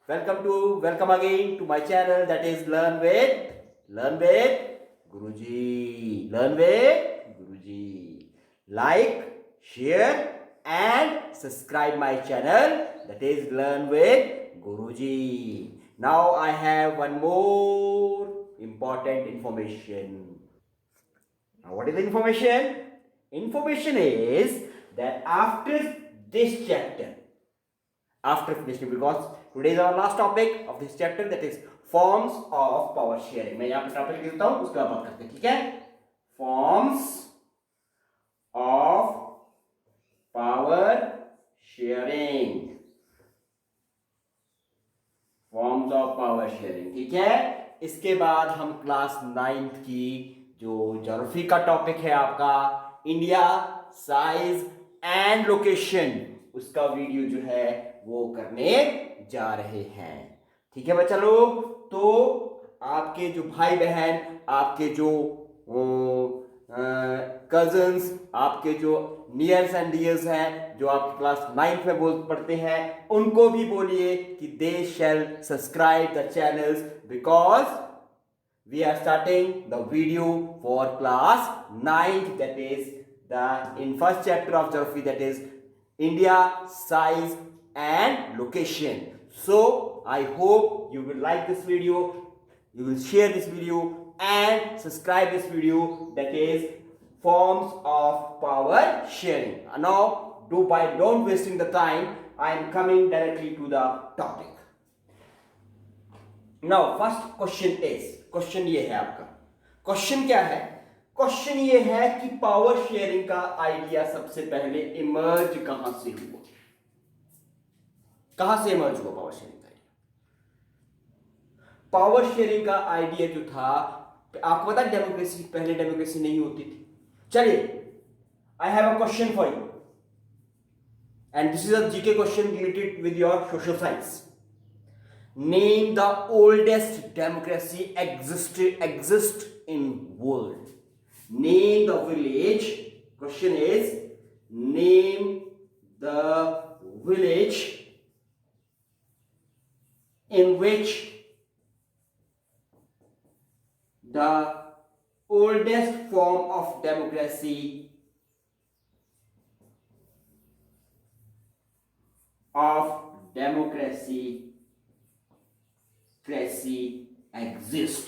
Welcome again to my channel, that is Learn with Guruji. Learn with Guruji. Like, share and subscribe my channel, that is Learn with Guruji. Now I have one more important information. Now what is the information? Information is that after this chapter, after finishing, because today is our last topic of this chapter, that is forms of power sharing. मैं यहाँ पे topic लिखता हूँ, उसके बाद बात करते हैं, ठीक है? Forms of power sharing. Forms of power sharing, ठीक है? इसके बाद हम क्लास 9th की जो ज्योग्राफी का टॉपिक है आपका, इंडिया साइज एंड लोकेशन, उसका वीडियो जो है वो करने जा रहे हैं, ठीक है बच्चा लोग? तो आपके जो भाई बहन, आपके जो कजन्स, आपके जो नियर्स एंड डियर्स हैं, जो आपके क्लास 9th में पढ़ते हैं, उनको भी बोलिए कि they shall subscribe the channels, because we are starting the video for class 9th, that is in first chapter of geography, that is India size and location. So I hope you will like this video, you will share this video and subscribe this video, that is forms of power sharing. Now don't wasting the time, I am coming directly to the topic. Now first question is, question ये है आपका, question क्या है? Question ये है कि power sharing का idea सबसे पहले इमर्ज कहां से हुआ? कहां से इमर्ज हुआ पावर शेयरिंग का आइडिया? पावर शेयरिंग का आइडिया जो था, आपको पता है डेमोक्रेसी, पहले डेमोक्रेसी नहीं होती थी. चलिए, I have a question for you and this is a GK question related with your social science. Name the oldest democracy exist in world. Name the village. Question is, name the village in which the oldest form of democracy exist.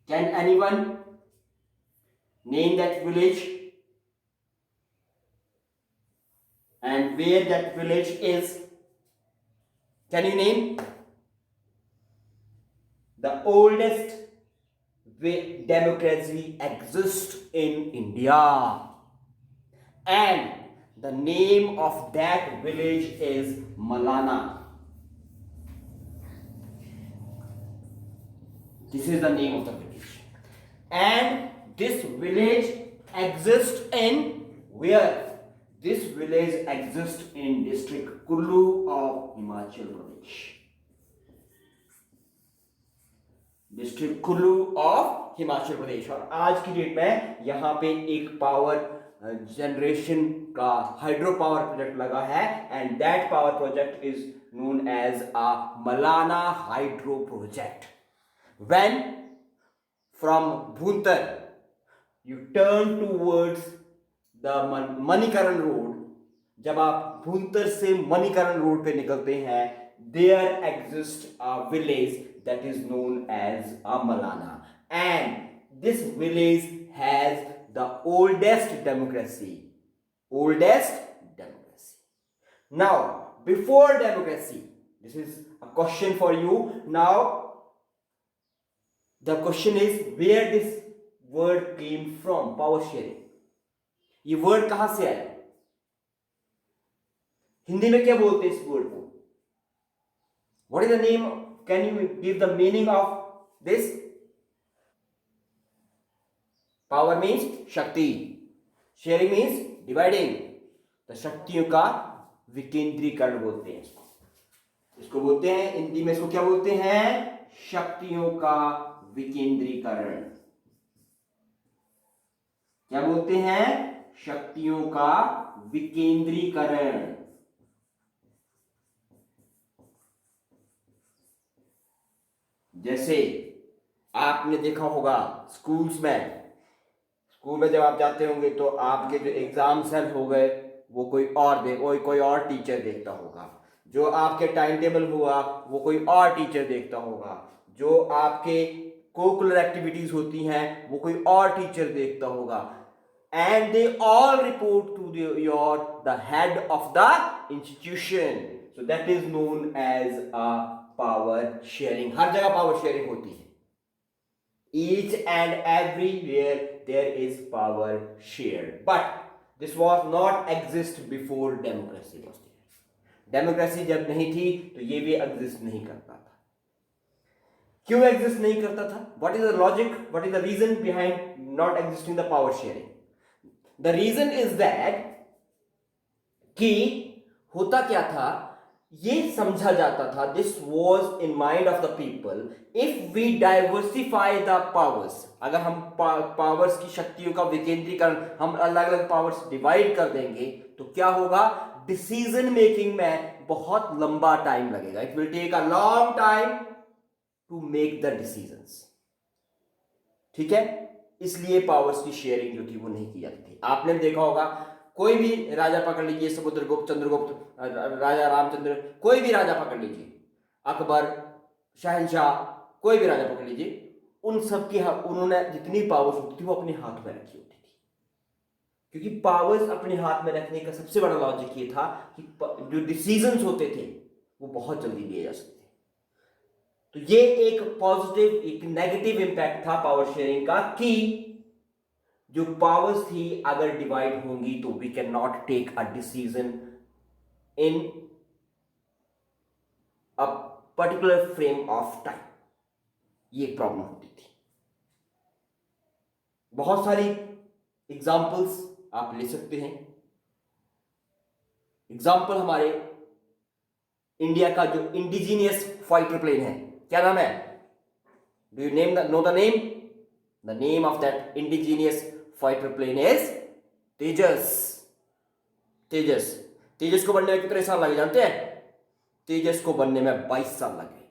Can anyone name that village and where that village is? Can you name the oldest democracy exists in India, and the name of that village is Malana. This is the name of the village, and this village exists in where? This village exists in district Kullu of Himachal Pradesh. District Kullu of Himachal Pradesh. और आज की date में यहाँ पे एक power generation का hydro power project लगा है, and that power project is known as a Malana hydro project. When from Bhuntar you turn towards the Manikaran road, जब आप भूंतर से मणिकरण रोड पे निकलते हैं, there exist a village that is known as Malana, and this village has the oldest democracy. Now before democracy, this is a question for you. Now the question is, where this word came from? Power sharing, ये word कहां से आया? हिंदी में क्या बोलते हैं इस word को? What is the name? Can you give the meaning of this? Power means शक्ति, sharing means dividing. तो शक्तियों का विकेंद्रीकरण बोलते हैं इसको बोलते हैं हिंदी में, इसको क्या बोलते हैं? शक्तियों का विकेंद्रीकरण. क्या बोलते हैं? शक्तियों का विकेंद्रीकरण। जैसे आपने देखा होगा स्कूल में जब आप जाते होंगे तो आपके जो एग्जाम सेल हो गए वो कोई और टीचर देखता होगा, जो आपके टाइम टेबल हुआ वो कोई और टीचर देखता होगा, जो आपके कोकुलर एक्टिविटीज होती हैं वो कोई और टीचर देखता होगा, and they all report to the head of the institution. So that is known as a power sharing. हर जगह power sharing होती है, each and everywhere there is power shared, but this was not exist before democracy was there. Democracy जब नहीं थी तो ये भी exist नहीं करता था। क्यों एग्जिस्ट नहीं करता था? What is the logic, what is the reason behind not existing the power sharing? The reason is that कि होता क्या था, ये समझा जाता था, this was in mind of the people, if we diversify the powers, अगर हम पावर्स की शक्तियों का विकेंद्रीकरण, हम अलग अलग पावर्स डिवाइड कर देंगे तो क्या होगा, डिसीजन मेकिंग में बहुत लंबा टाइम लगेगा, it will take a long time to make the decisions. ठीक है, इसलिए पावर्स की शेयरिंग जो थी वो नहीं की जाती थी। आपने देखा होगा, कोई भी राजा पकड़ लीजिए, समुद्रगुप्त, चंद्रगुप्त, राजा रामचंद्र, कोई भी राजा पकड़ लीजिए, अकबर, शहनशाह, कोई भी राजा पकड़ लीजिए, उन सब की उन्होंने जितनी पावर्स होती थी वो अपने हाथ में रखी होती थी, क्योंकि पावर्स अपने हाथ में रखने का सबसे बड़ा लॉजिक ये था कि जो डिसीजंस होते थे वो बहुत जल्दी लिए जा सकते। तो ये एक पॉजिटिव, एक नेगेटिव इंपैक्ट था पावर शेयरिंग का, कि जो पावर्स थी अगर डिवाइड होंगी तो we can not take a decision in a particular frame of time, ये प्रॉब्लम होती थी। बहुत सारी एग्जाम्पल्स आप ले सकते हैं। एग्जाम्पल हमारे इंडिया का जो इंडिजीनियस फाइटर प्लेन है, क्या नाम है? Do you know the name? The name of that indigenous fighter plane is Tejas. Tejas को बनने में कितने साल लगे जानते हैं? तेजस को बनने में 22 साल लगे।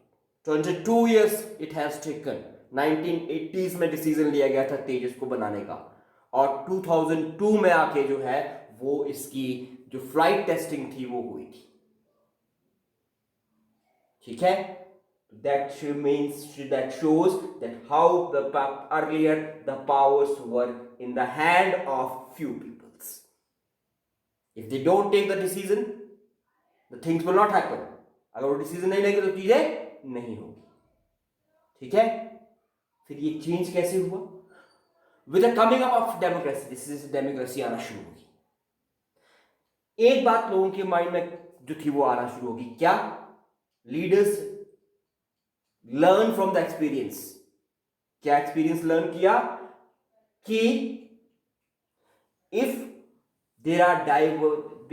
22 years it has taken. 1980s में डिसीजन लिया गया था तेजस को बनाने का, और 2002 में आके जो है वो इसकी जो फ्लाइट टेस्टिंग थी वो हुई थी। ठीक है, that shows that how earlier the powers were in the hand of few peoples. If they don't take the decision, the things will not happen. अगर वो डिसीजन नहीं लेंगे तो चीजें नहीं होगी। ठीक है, फिर ये चेंज कैसे हुआ? With the coming up of democracy, this is democracy आना शुरू होगी। एक बात लोगों के माइंड में जो थी वो आना शुरू होगी, क्या? Leaders learn from the experience. क्या एक्सपीरियंस लर्न किया? कि if there are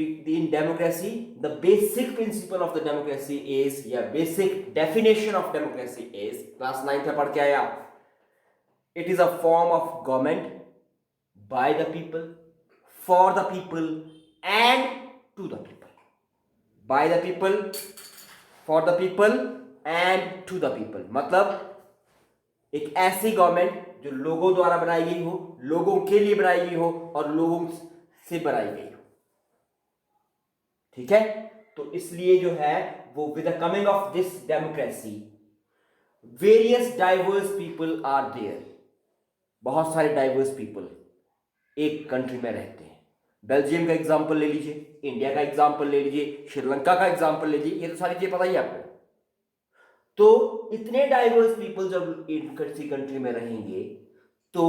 in democracy, the basic principle of the democracy is, या basic definition of democracy is, class 9th में पढ़ के आया, it is a form of government by the people, for the people and to the people. By the people, for the people and to the people, मतलब एक ऐसी government जो लोगों द्वारा बनाई गई हो, लोगों के लिए बनाई गई हो और लोगों से बनाई गई हो। ठीक है, तो इसलिए जो है वो with the coming of this democracy, various diverse people are there. बहुत सारे डाइवर्स पीपल एक कंट्री में रहते हैं। बेल्जियम का एग्जांपल ले लीजिए, इंडिया का एग्जांपल ले लीजिए, श्रीलंका का एग्जांपल ले लीजिए, ये तो सारी चीजें पता ही आपको। तो इतने डाइवर्स पीपल जब किसी कंट्री में रहेंगे तो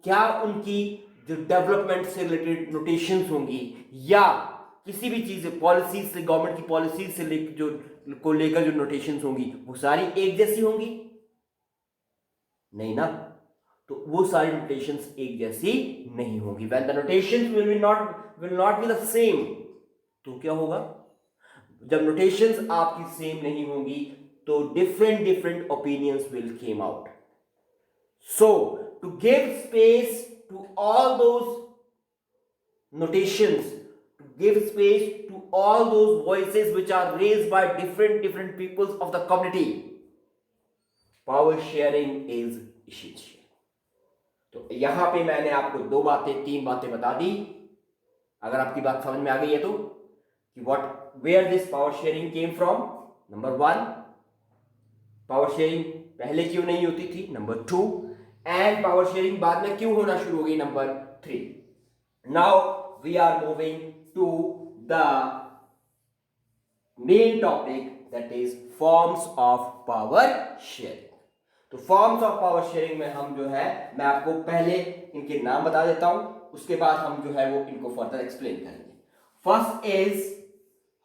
क्या उनकी जो डेवलपमेंट से रिलेटेड नोटेशंस होंगी, या किसी भी चीज पॉलिसीज से, गवर्नमेंट की पॉलिसीज से लेकर जो नोटेशंस होंगी वो सारी एक जैसी होंगी? नहीं ना, तो वो सारी नोटेशंस एक जैसी नहीं होंगी। When the notations will not be the same, तो क्या होगा? जब नोटेशंस आपकी सेम नहीं होंगी तो different opinions will came out. So to give space to all those notations, to give space to all those voices which are raised by different peoples of the community. Power sharing is essential. तो यहां पे मैंने आपको तीन बातें बता दी. अगर आपकी बात समझ में आ गई है तो कि where this power sharing came from. Number 1, power sharing पहले क्यों नहीं होती थी. नंबर 2, एंड पावर शेयरिंग बाद में क्यों होना शुरू हो गई. Number 3. Now we are moving to the main topic, that is forms of power sharing. तो फॉर्म्स ऑफ पावर शेयरिंग में हम जो है, मैं आपको पहले इनके नाम बता देता हूं, उसके बाद हम जो है वो इनको फर्दर एक्सप्लेन करेंगे. First is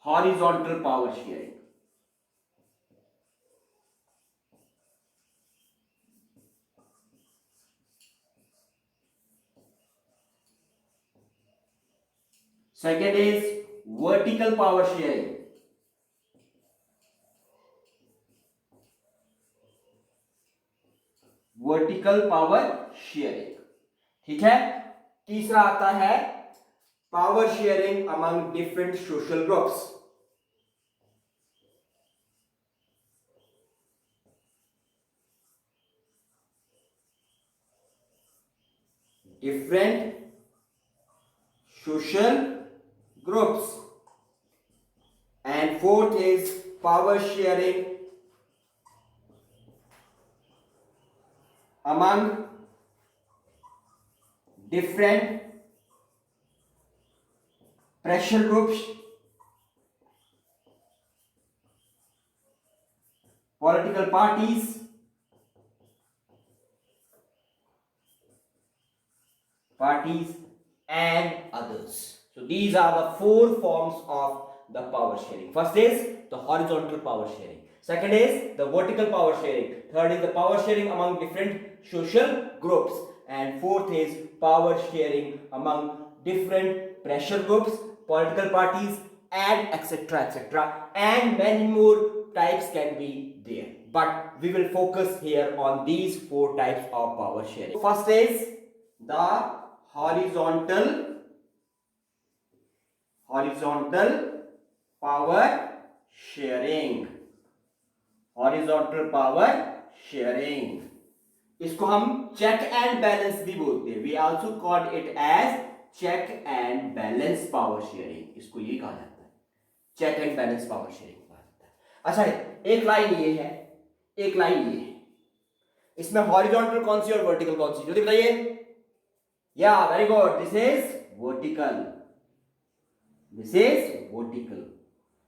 horizontal power sharing. Second is vertical power sharing. Vertical power sharing. ठीक है. तीसरा आता है power sharing among different social groups. Different social groups. And fourth is power sharing among different pressure groups, political parties, and others. So these are the 4 forms of the power sharing. First is the horizontal power sharing. Second is the vertical power sharing. Third is the power sharing among different social groups. And fourth is power sharing among different pressure groups, political parties, and etc. And many more types can be there. But we will focus here on these 4 types of power sharing. First is the horizontal power sharing. Horizontal power sharing, इसको हम check and balance भी बोलते हैं. We also called it as check and balance power sharing. इसको ये कहा जाता है, check and balance power sharing कहा जाता है. अच्छा, एक लाइन ये है, एक लाइन ये है. इसमें हॉरिजॉन्टल कौन सी और वर्टिकल कौन सी, जल्दी बताइए. या very good. This is vertical, this is vertical,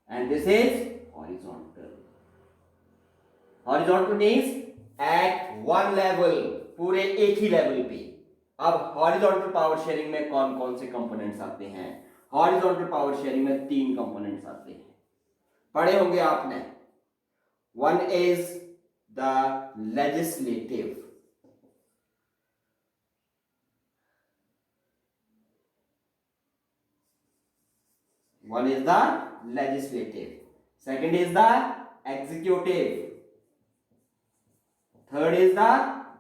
and this is horizontal. Horizontal means at one level, पूरे एक ही लेवल पे. अब हॉरिजॉन्टल पावर शेयरिंग में कौन कौन से कंपोनेंट्स आते हैं. हॉरिजॉन्टल पावर शेयरिंग में 3 कंपोनेंट्स आते हैं, पढ़े होंगे आपने. One is the legislative, one is the legislative, second is the executive, third is the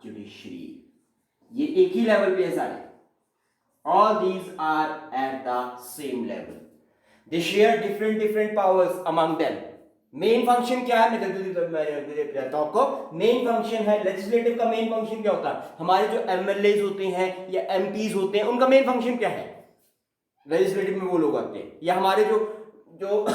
judiciary. ये एक ही लेवल पे है सारे. All these are at the same level. They share different powers among them. Main function क्या है, मैं बताता हूं आपको. मेन फंक्शन है लेजिस्लेटिव का. मेन फंक्शन क्या होता है, हमारे जो एमएलए होते हैं या एमपीज होते हैं, उनका मेन फंक्शन क्या है. लेजिस्लेटिव में वो लोग आते हैं, या हमारे जो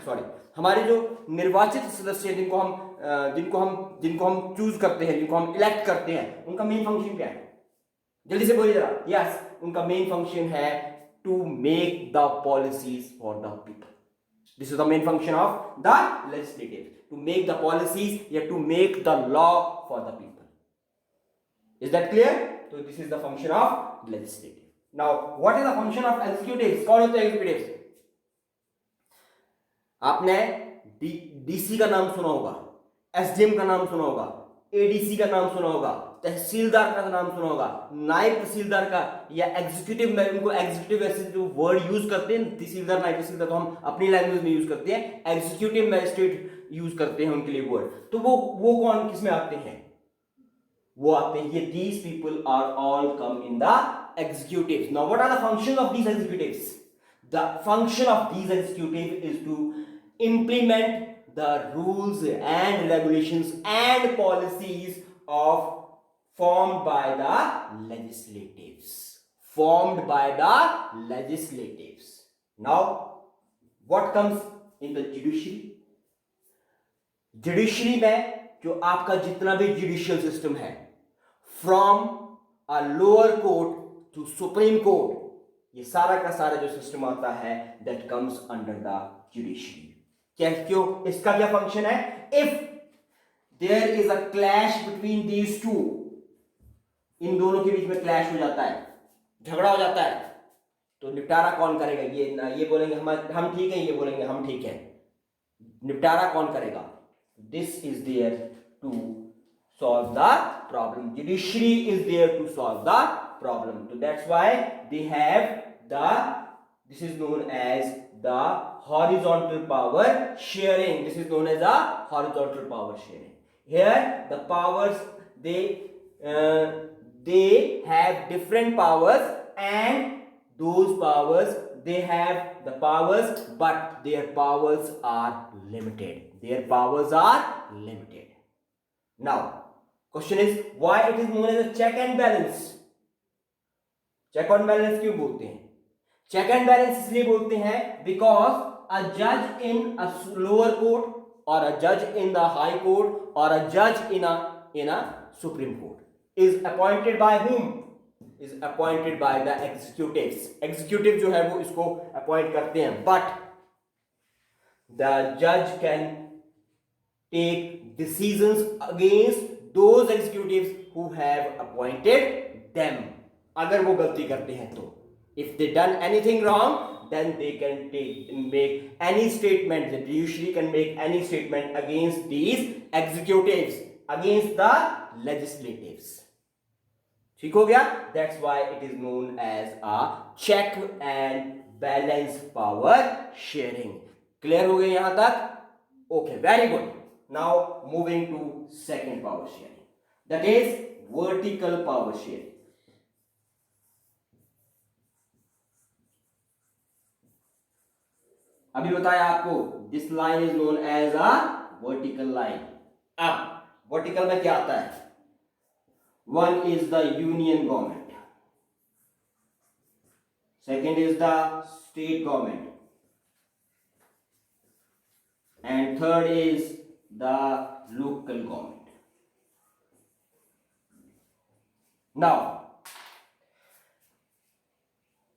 सॉरी हमारे जो निर्वाचित सदस्य जिनको हम चूज करते हैं, जिनको हम इलेक्ट करते हैं, उनका मेन फंक्शन क्या है. जल्दी से बोलिए जरा. यस, उनका मेन फंक्शन है to make the policies for the people. This is the main function of the legislative, to make the policies या to make the law for the people. Is that clear. तो this is the function of legislative. Now, what is the function of executives? कौन होते हैं executives? आपने DC का नाम सुना होगा, एसडीएम का नाम सुना होगा, एडीसी का नाम सुना होगा, तहसीलदार का नाम सुना होगा, नायब तहसीलदार का, या एग्जीक्यूटिव में उनको एग्जीक्यूटिव ऐसे जो वर्ड यूज करते हैं, तहसीलदार नायब तहसीलदार तो हम अपनी लैंग्वेज में यूज करते हैं, एग्जीक्यूटिव मैजिस्ट्रेट यूज करते हैं उनके लिए वर्ड. तो वो कौन किस में आते हैं, वो आते हैं ये these people are all come in the executives. Now what are the functions of these executives? The function of these executive is to implement the rules and regulations and policies of formed by the legislatives. Formed by the legislatives. Now, what comes in the judiciary? Judiciary में जो आपका जितना भी judicial system है, from a lower court to supreme court, ये सारा का सारा जो सिस्टम आता है, that comes under the judiciary. क्या क्यों? इसका क्या फंक्शन है? If there is a clash between these two, इन दोनों के बीच में क्लैश हो जाता है, झगड़ा हो जाता है, तो निपटारा कौन करेगा? ये बोलेंगे हम ठीक हैं, ये बोलेंगे हम ठीक है. निपटारा कौन करेगा? This is there to solve the problem. Judiciary is there to solve the problem. So that's why they have this is known as the horizontal power sharing. This is known as the horizontal power sharing. Here the powers, they have different powers, and those powers, they have the powers, but their powers are limited. Their powers are limited. Now, question is, why it is known as a check and balance? Check and balance क्यों बोलते हैं? Check and balance इसलिए बोलते हैं because a judge in a lower court or a judge in the high court or a judge in a supreme court is appointed by whom? Is appointed by the executives. Executive जो है वो इसको appoint करते हैं, but the judge can take decisions against those executives who have appointed them. अगर वो गलती करते हैं तो, if they done anything wrong, then they can make any statement. The judiciary can make any statement against these executives, against the legislatives. ठीक हो गया? That's why it is known as a check and balance power sharing. Clear हो गया यहां तक? Okay, very good. Now moving to second power sharing, that is vertical power sharing. अभी बताया आपको, this line is known as a vertical line. अब vertical में क्या आता है? One is the union government, second is the state government, and third is the local government. Now,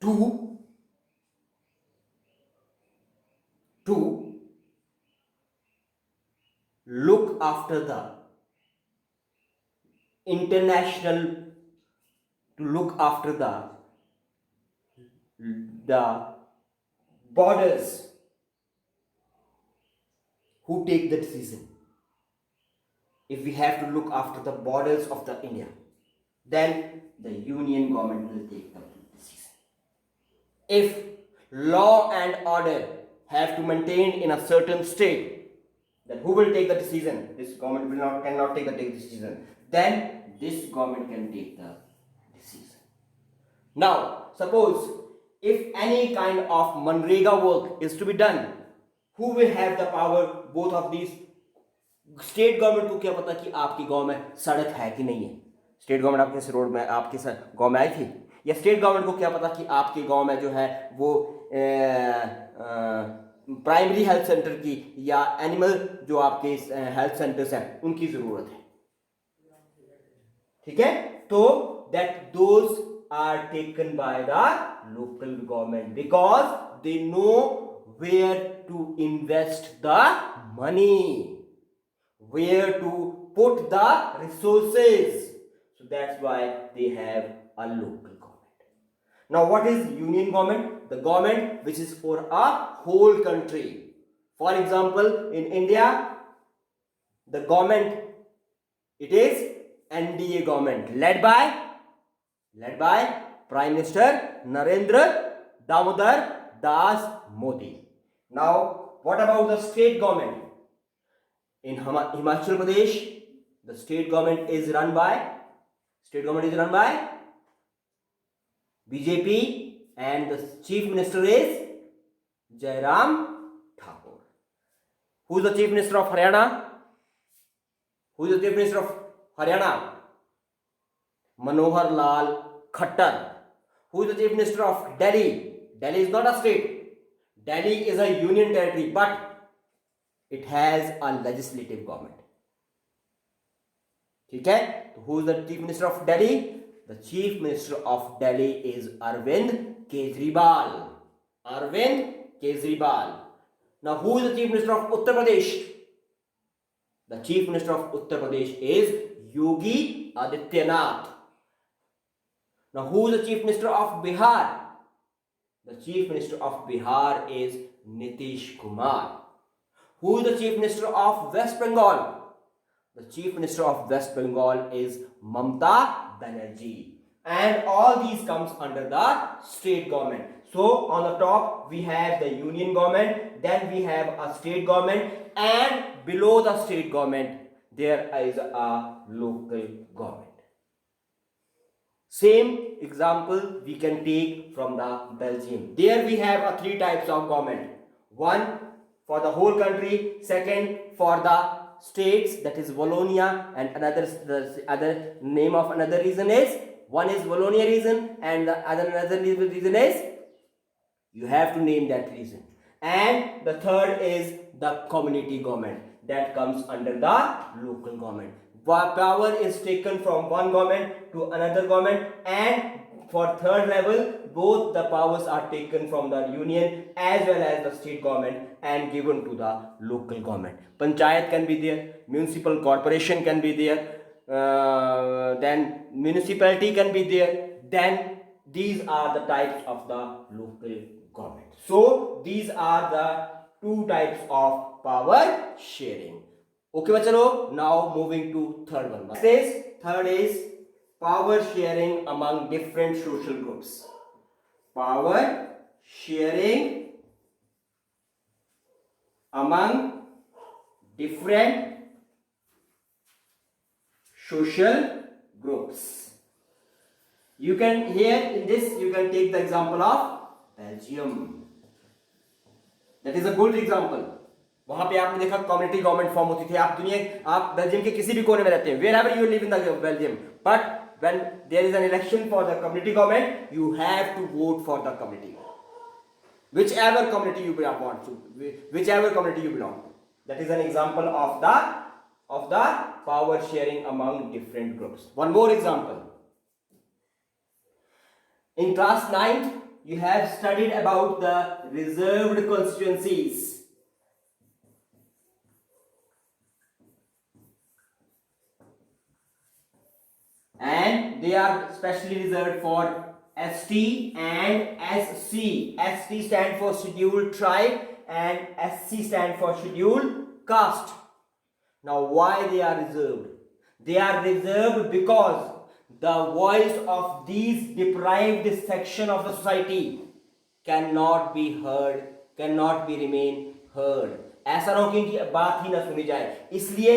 to look after the international, to look after the borders, who take the decision? If we have to look after the borders of the India, then the union government will take the decision. If law and order have to maintain in a certain state, then who will take the decision? This government cannot take the decision. Then this government can take the decision. Now, suppose if any kind of Manrega work is to be done, who will have the power? Both of these. State government को क्या पता कि आपकी गांव में सड़क है कि नहीं है? स्टेट गवर्नमेंट आपके रोड में आपके गांव में आई थी? या स्टेट गवर्नमेंट को क्या पता कि आपके गांव में जो है वो प्राइमरी हेल्थ सेंटर की या एनिमल जो आपके हेल्थ सेंटर्स हैं उनकी जरूरत है? ठीक है, तो that those are taken by the local government because they know where to invest the money, where to put the resources. So that's why they have a local government. Now what is union government? The government which is for a whole country. For example, in India, the government, it is NDA government led by Prime Minister Narendra Damodar Das Modi. Now what about the state government? In Himachal Pradesh, the state government is run by BJP, and the chief minister is Jairam Thakur. Who is the Chief Minister of Haryana? Who is the Chief Minister of Haryana? Manohar Lal Khattar. Who is the Chief Minister of Delhi? Delhi is not a state. Delhi is a union territory, but it has a legislative government. ठीक है? Who is the Chief Minister of Delhi? The Chief Minister of Delhi is Arvind Kejriwal. Arvind Kejriwal. Now, who is the Chief Minister of Uttar Pradesh? The Chief Minister of Uttar Pradesh is Yogi Adityanath. Now, who is the Chief Minister of Bihar? The Chief Minister of Bihar is Nitish Kumar. Who is the Chief Minister of West Bengal? The Chief Minister of West Bengal is Mamata Banerjee. And all these comes under the state government. So on the top we have the union government, then we have a state government, and below the state government there is a local government. Same example we can take from the Belgium. There we have three types of government. One for the whole country, second for the states, that is Wallonia, and the other name of another region is, one is Wallonia region and the another region is, you have to name that region. And the third is the community government, that comes under the local government. Power is taken from one government to another government, and for third level both the powers are taken from the union as well as the state government and given to the local government. Panchayat can be there, municipal corporation can be there, then municipality can be there, then these are the types of the local government. So these are the two types of power sharing. Okay, bachalo, now moving to third one. Third is power sharing among different social groups. Power sharing among different social groups. You can, here in this you can take the example of Belgium. That is a good example. वहां पे आपने देखा community government form होती थी. आप Belgium के किसी भी कोने में रहते हैं, wherever you live in the Belgium, but when there is an election for the community government, you have to vote for the community, whichever community you want to, whichever community you belong. That is an example of the power sharing among different groups. One more example. In class 9, you have studied about the reserved constituencies. And they are specially reserved for ST and SC. ST stand for scheduled tribe and SC stand for scheduled caste. Now why they are reserved? They are reserved because the voice of these deprived section of the society cannot be heard, cannot be remain heard. ऐसा ना हो कि इनकी बात ही ना सुनी जाए, इसलिए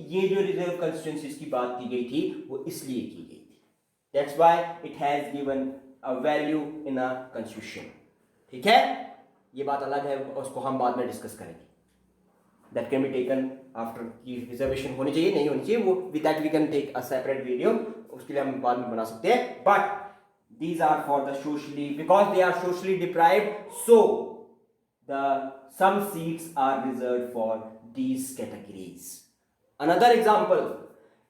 ये जो रिजर्व कंस्टिट्यूएंसीज की बात की गई थी वो इसलिए की गई थी. That's why it has given a value in a constitution. ठीक है, ये बात अलग है, उसको हम बाद में डिस्कस करेंगे. That can be taken after कि रिजर्वेशन होनी चाहिए नहीं होनी चाहिए, वो with that we can take a separate video, उसके लिए हम बाद में बना सकते हैं. But these are for the socially, because they are socially deprived, so some seats are reserved for these categories. Another example,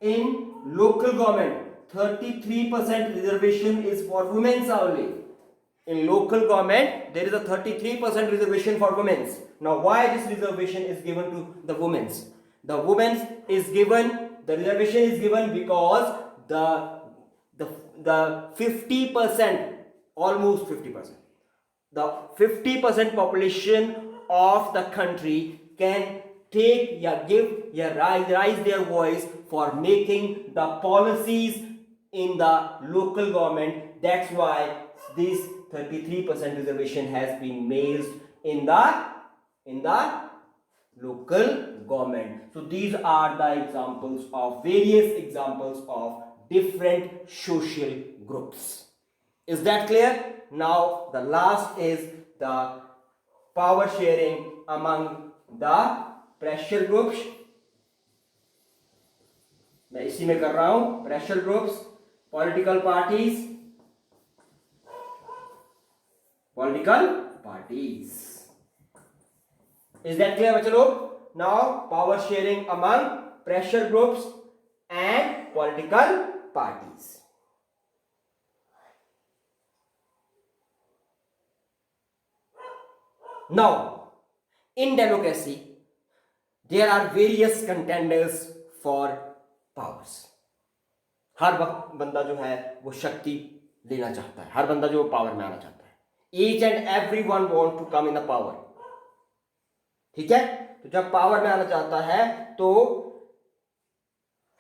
in local government 33% reservation is for women only. In local government there is a 33% reservation for women. Now why this reservation is given to the women? The reservation is given because the 50%, almost 50%, the 50% population of the country can take raise their voice for making the policies in the local government. That's why this 33% reservation has been made in the local government. So these are the examples of various examples of different social groups. Is that clear? Now the last is the power sharing among the pressure groups, मैं इसी में कर रहा हूं, pressure groups, political parties. Is that clear बच्चे लोग? Now power sharing among pressure groups and political parties. Now in democracy there are various contenders for powers. हर बंदा जो है वो शक्ति लेना चाहता है, हर बंदा जो पावर में आना चाहता है. Each and everyone want to come in the power. ठीक है, तो जब पावर में आना चाहता है तो,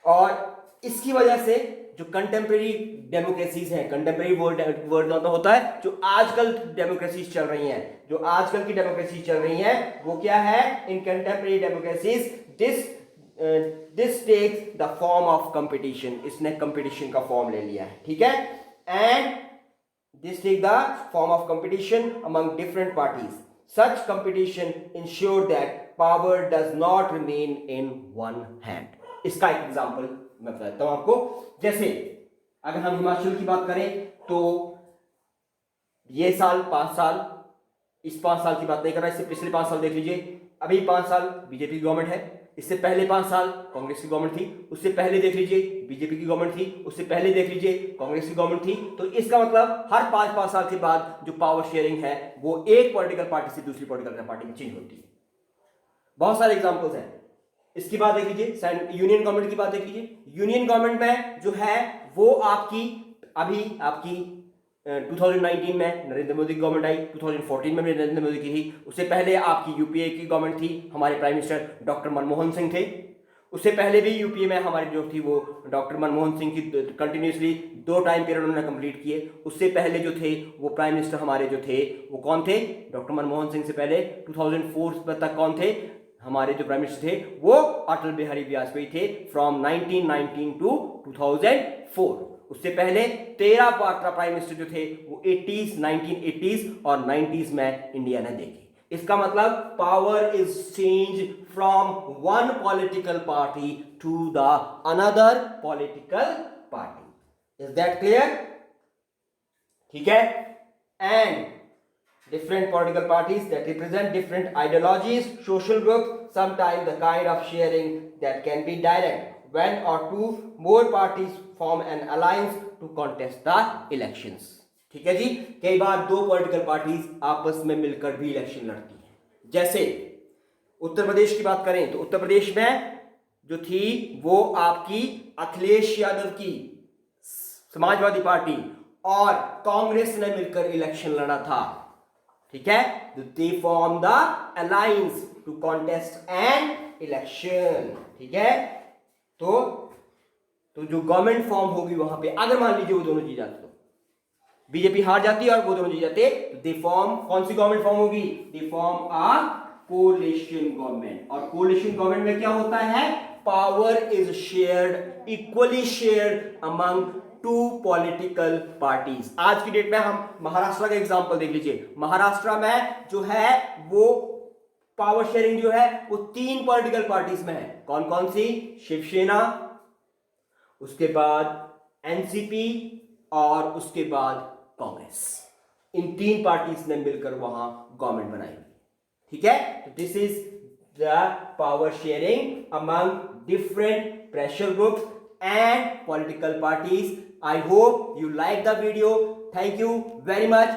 और इसकी वजह से जो कंटेम्प्रेरी डेमोक्रेसीज हैं, कंटेम्प्रेरी वर्ल्ड में होता है, जो आजकल डेमोक्रेसीज चल रही हैं, जो आजकल की डेमोक्रेसीज चल रही हैं, वो क्या है? In contemporary democracies this takes the form of competition. इसने कंपटीशन का फॉर्म ले लिया है. ठीक है, and this take the form of competition among different parties. Such competition ensure that power does not remain in one hand. इसका एक example मैं बताता हूं आपको. जैसे अगर हम हिमाचल की बात करें तो ये साल 5 साल, इस 5 साल की बात नहीं कर रहा, इससे पिछले 5 साल देख लीजिए. अभी 5 साल बीजेपी की गवर्नमेंट है, इससे पहले 5 साल कांग्रेस की गवर्नमेंट थी, उससे पहले देख लीजिए बीजेपी की गवर्नमेंट थी, उससे पहले देख लीजिए कांग्रेस की गवर्नमेंट थी. तो इसका मतलब हर 5-5 साल के बाद जो पावर शेयरिंग है वो एक पॉलिटिकल पार्टी से दूसरी पॉलिटिकल पार्टी में चेंज होती है. बहुत सारे एग्जांपल्स हैं. इसकी बात देख लीजिए, यूनियन गवर्नमेंट की बात देख लीजिए. यूनियन गवर्नमेंट में जो है वो आपकी अभी आपकी 2019 में नरेंद्र मोदी की गवर्नमेंट आई, 2014 में भी नरेंद्र मोदी की थी, उससे पहले आपकी यूपीए की गवर्नमेंट थी, हमारे prime minister doctor Manmohan Singh थे. उससे पहले भी यूपीए में हमारी जो थी वो डॉक्टर मनमोहन सिंह की कंटिन्यूसली 2 टाइम पीरियड उन्होंने कंप्लीट किए. उससे पहले जो थे वो प्राइम मिनिस्टर हमारे जो थे वो कौन थे? डॉक्टर मनमोहन सिंह से पहले 2004 तक कौन थे? हमारे जो प्राइम मिनिस्टर थे वो अटल बिहारी वाजपेयी थे, फ्रॉम 1919 टू 2004. उससे पहले 13 प्राइम मिनिस्टर जो थे वो 1980s और 90s में इंडिया ने देखे. इसका मतलब power is change from one political party to the another political party. Is that clear? ठीक है. And different political parties that represent different ideologies, social groups, sometimes the kind of sharing that can be direct. When or two more parties form an alliance to contest the elections. ठीक है जी, कई बार 2 political parties आपस में मिलकर भी election लड़ती हैं. जैसे उत्तर प्रदेश की बात करें तो उत्तर प्रदेश में जो थी वो आपकी अखिलेश यादव की समाजवादी पार्टी और कांग्रेस ने मिलकर इलेक्शन लड़ा था. ठीक है, they form the alliance to contest an election. ठीक है, तो जो गवर्नमेंट फॉर्म होगी वहां पे अगर मान लीजिए वो दोनों जीत जाते, तो बीजेपी हार जाती है और वो दोनों जीत जाते, तो दे फॉर्म, कौन सी गवर्नमेंट फॉर्म होगी? They form a coalition government. और कोलिशन गवर्नमेंट में क्या होता है? Power is shared, equally shared among 2 political parties. आज की डेट में हम महाराष्ट्र का एग्जांपल देख लीजिए. महाराष्ट्र में जो है वो पावर शेयरिंग जो है वो 3 पॉलिटिकल पार्टीज में है. कौन कौन सी? शिवसेना, उसके बाद एनसीपी और उसके बाद कांग्रेस. इन 3 पार्टीज ने मिलकर वहां गवर्नमेंट बनाई. ठीक है, तो this is the power sharing among different pressure groups and political parties. I hope you like the video. Thank you very much.